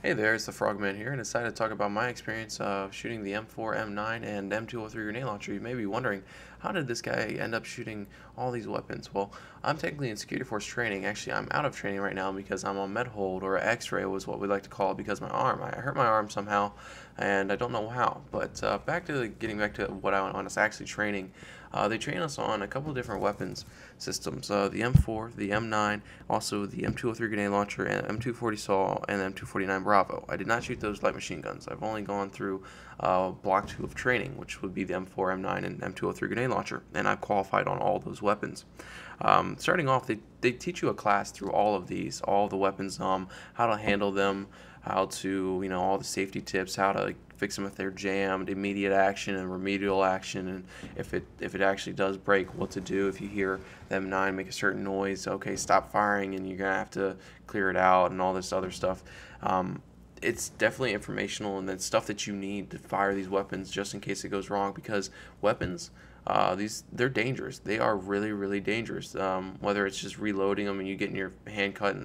Hey there, it's the Frogman here, and decided to talk about my experience of shooting the M4, M9, and M203 grenade launcher. You may be wondering, how did this guy end up shooting all these weapons? Well, I'm technically in security force training. Actually, I'm out of training right now because I'm on med hold, or X-ray was what we like to call it, because my arm. I hurt my arm somehow, and I don't know how. But getting back to what I was actually training. They train us on a couple different weapons systems, the M4, the M9, also the M203 grenade launcher, and M240 SAW, and M249 Bravo. I did not shoot those light machine guns. I've only gone through Block 2 of training, which would be the M4, M9, and M203 grenade launcher, and I've qualified on all those weapons. Starting off, they teach you a class through all of these, all the weapons, how to handle them, how to, all the safety tips, how to fix them if they're jammed, immediate action and remedial action, and if it actually does break, what to do if you hear them 9 make a certain noise. Okay, stop firing, and you're gonna have to clear it out, and all this other stuff. It's definitely informational, and it's stuff that you need to fire these weapons just in case it goes wrong, because weapons, they're dangerous. They are really, really dangerous. Whether it's just reloading them and you getting your hand caught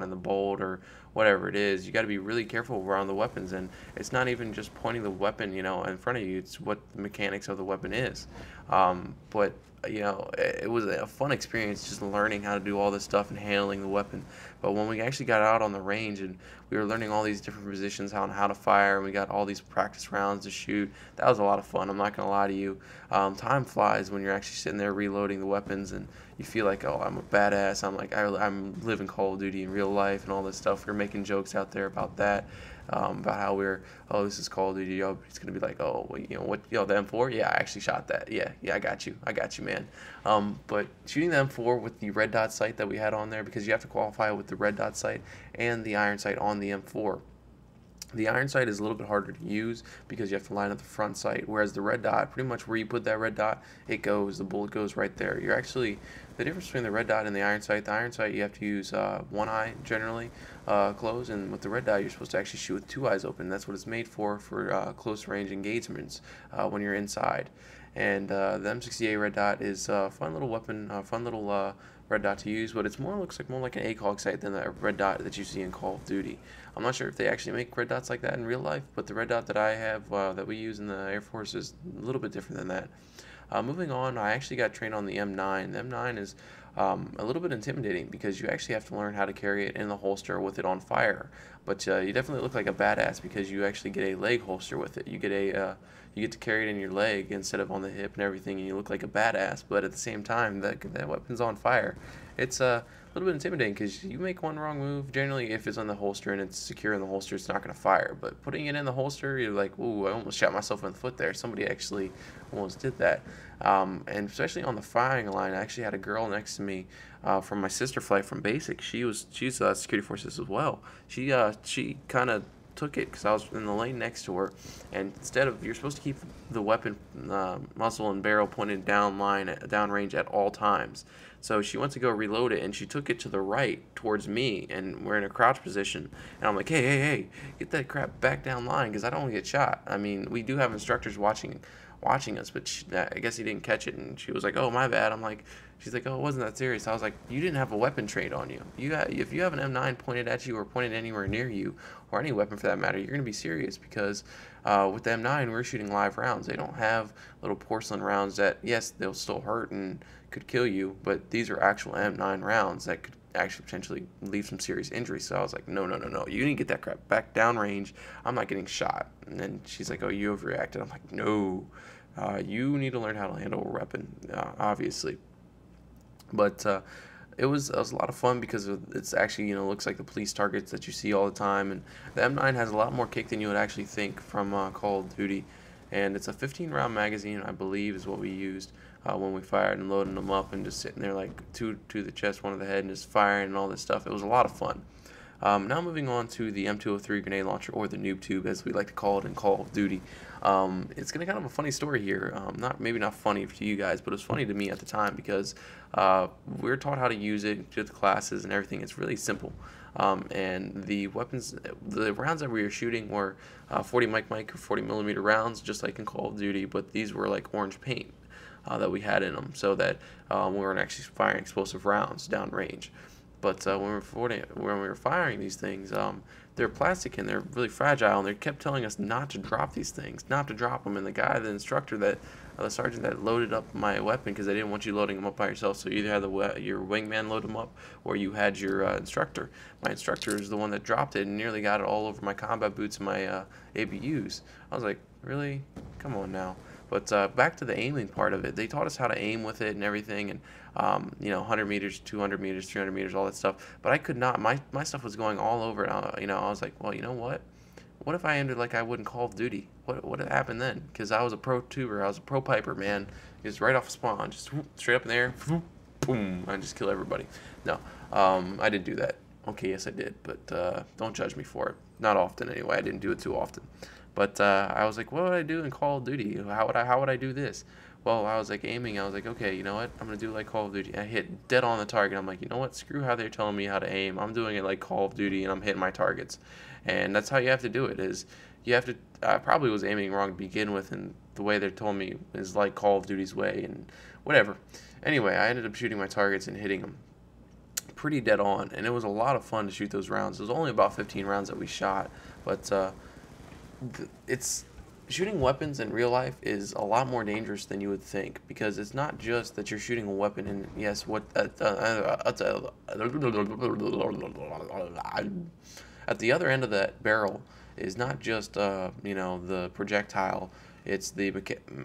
in the bolt, or whatever it is, you got to be really careful around the weapons. And it's not even just pointing the weapon, in front of you. It's what the mechanics of the weapon is. But it was a fun experience just learning how to do all this stuff and handling the weapon. But when we actually got out on the range and we were learning all these different positions, how to fire, and we got all these practice rounds to shoot, that was a lot of fun. I'm not gonna lie to you. Time flies when you're actually sitting there reloading the weapons, and you feel like, oh, I'm a badass. I'm living Call of Duty in real life and all this stuff. We're making jokes out there about that. About how this is Call of Duty. It's gonna be like, oh, well, what, the M4? Yeah, I actually shot that. Yeah, I got you, man. But shooting the M4 with the red dot sight that we had on there, because you have to qualify with the red dot sight and the iron sight on the M4. The iron sight is a little bit harder to use because you have to line up the front sight, whereas the red dot, pretty much where you put that red dot, the bullet goes right there. The difference between the red dot and the iron sight you have to use one eye generally closed, and with the red dot you're supposed to actually shoot with two eyes open. That's what it's made for close range engagements when you're inside. And the M68 red dot is a fun little weapon, fun little red dot to use, but looks more like an ACOG sight than the red dot that you see in Call of Duty. I'm not sure if they actually make red dots like that in real life, but the red dot that I have, that we use in the Air Force, is a little bit different than that. Moving on, I actually got trained on the M9. The M9 is a little bit intimidating because you actually have to learn how to carry it in the holster with it on fire. But you definitely look like a badass because you actually get a leg holster with it. You get to carry it in your leg instead of on the hip and everything, and you look like a badass. But at the same time, that weapon's on fire. It's a little bit intimidating because you make one wrong move. Generally, if it's on the holster and it's secure in the holster, it's not going to fire. But putting it in the holster, you're like, ooh, I almost shot myself in the foot there. Somebody actually almost did that. And especially on the firing line, I actually had a girl next to me from my sister flight from basic. She's security forces as well. She kind of took it because I was in the lane next to her, and instead of, you're supposed to keep the weapon muzzle and barrel pointed down range at all times. So she went to go reload it, and she took it to the right towards me, and we're in a crouch position, and I'm like, hey, get that crap back down line because I don't want to get shot. I mean, we do have instructors watching us, but I guess he didn't catch it, and she was like, oh, my bad. She's like, oh, it wasn't that serious. I was like, you didn't have a weapon trained on you. If you have an M9 pointed at you or pointed anywhere near you, or any weapon for that matter, you're going to be serious, because with the M9, we're shooting live rounds. They don't have little porcelain rounds that, yes, they'll still hurt and could kill you, but these are actual M9 rounds that could actually potentially leave some serious injury. So I was like, no, you need to get that crap back down range. I'm not getting shot. And then she's like, oh, you overreacted. I'm like, no, you need to learn how to handle a weapon, obviously. But it was a lot of fun because it's actually, looks like the police targets that you see all the time. And the M9 has a lot more kick than you would actually think from Call of Duty. And it's a 15-round magazine, I believe, is what we used when we fired, and loading them up and just sitting there like two to the chest, one to the head, and just firing and all this stuff. It was a lot of fun. Now moving on to the M203 grenade launcher, or the noob tube as we like to call it in Call of Duty. It's gonna kind of a funny story here. Maybe not funny to you guys, but it was funny to me at the time because we were taught how to use it, did the classes and everything. It's really simple. And the rounds that we were shooting were 40 mic 40 millimeter rounds, just like in Call of Duty, but these were like orange paint that we had in them, so that we weren't actually firing explosive rounds downrange. But when we were firing these things, they're plastic and they're really fragile, and they kept telling us not to drop these things, not to drop them. And the instructor that, the sergeant that loaded up my weapon, because they didn't want you loading them up by yourself, so you either had your wingman load them up, or you had your instructor. My instructor is the one that dropped it and nearly got it all over my combat boots and my ABUs. I was like, really? Come on now. But back to the aiming part of it, they taught us how to aim with it and everything, and 100 meters, 200 meters, 300 meters, all that stuff. But I could not. My stuff was going all over. I was like, well, you know what? What if I ended like I would in Call of Duty? What would happen then? Because I was a pro tuber, I was a pro piper, man. Just right off spawn, just whoop, straight up in the air, whoop, boom, I just kill everybody. No, I didn't do that. Okay, yes I did, but don't judge me for it. Not often anyway. I didn't do it too often. But I was like, what would I do in Call of Duty? How would I do this? Well, I was like aiming. I was like, okay, you know what? I'm gonna do like Call of Duty. I hit dead on the target. I'm like, you know what? Screw how they're telling me how to aim. I'm doing it like Call of Duty, and I'm hitting my targets. And that's how you have to do it. Is you have to. I probably was aiming wrong to begin with, and the way they told me is like Call of Duty's way, and whatever. Anyway, I ended up shooting my targets and hitting them pretty dead on, and it was a lot of fun to shoot those rounds. It was only about 15 rounds that we shot, but it's shooting weapons in real life is a lot more dangerous than you would think, because it's not just that you're shooting a weapon and yes, what at the other end of that barrel is not just the projectile. It's the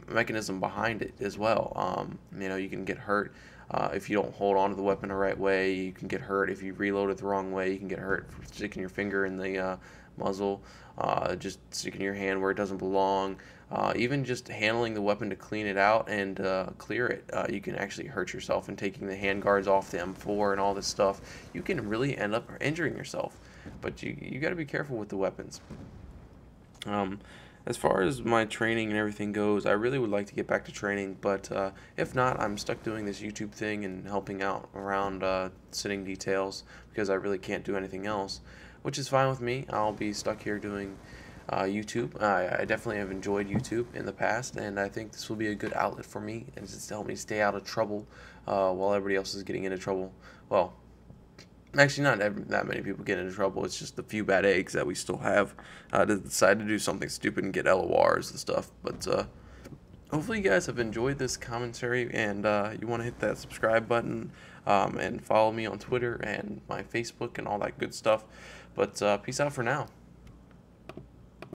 mechanism behind it as well. You can get hurt if you don't hold on to the weapon the right way. You can get hurt if you reload it the wrong way. You can get hurt for sticking your finger in the muzzle, just sticking your hand where it doesn't belong. Even just handling the weapon to clean it out and clear it, you can actually hurt yourself. And taking the hand guards off the M4 and all this stuff, you can really end up injuring yourself. But you got to be careful with the weapons. As far as my training and everything goes, I really would like to get back to training, but if not, I'm stuck doing this YouTube thing and helping out around sitting details, because I really can't do anything else, which is fine with me. I'll be stuck here doing YouTube. I definitely have enjoyed YouTube in the past, and I think this will be a good outlet for me, and just to help me stay out of trouble while everybody else is getting into trouble. Well, actually, not that many people get into trouble. It's just a few bad eggs that we still have to decide to do something stupid and get LORs and stuff. But hopefully you guys have enjoyed this commentary, and you want to hit that subscribe button and follow me on Twitter and my Facebook and all that good stuff. But peace out for now.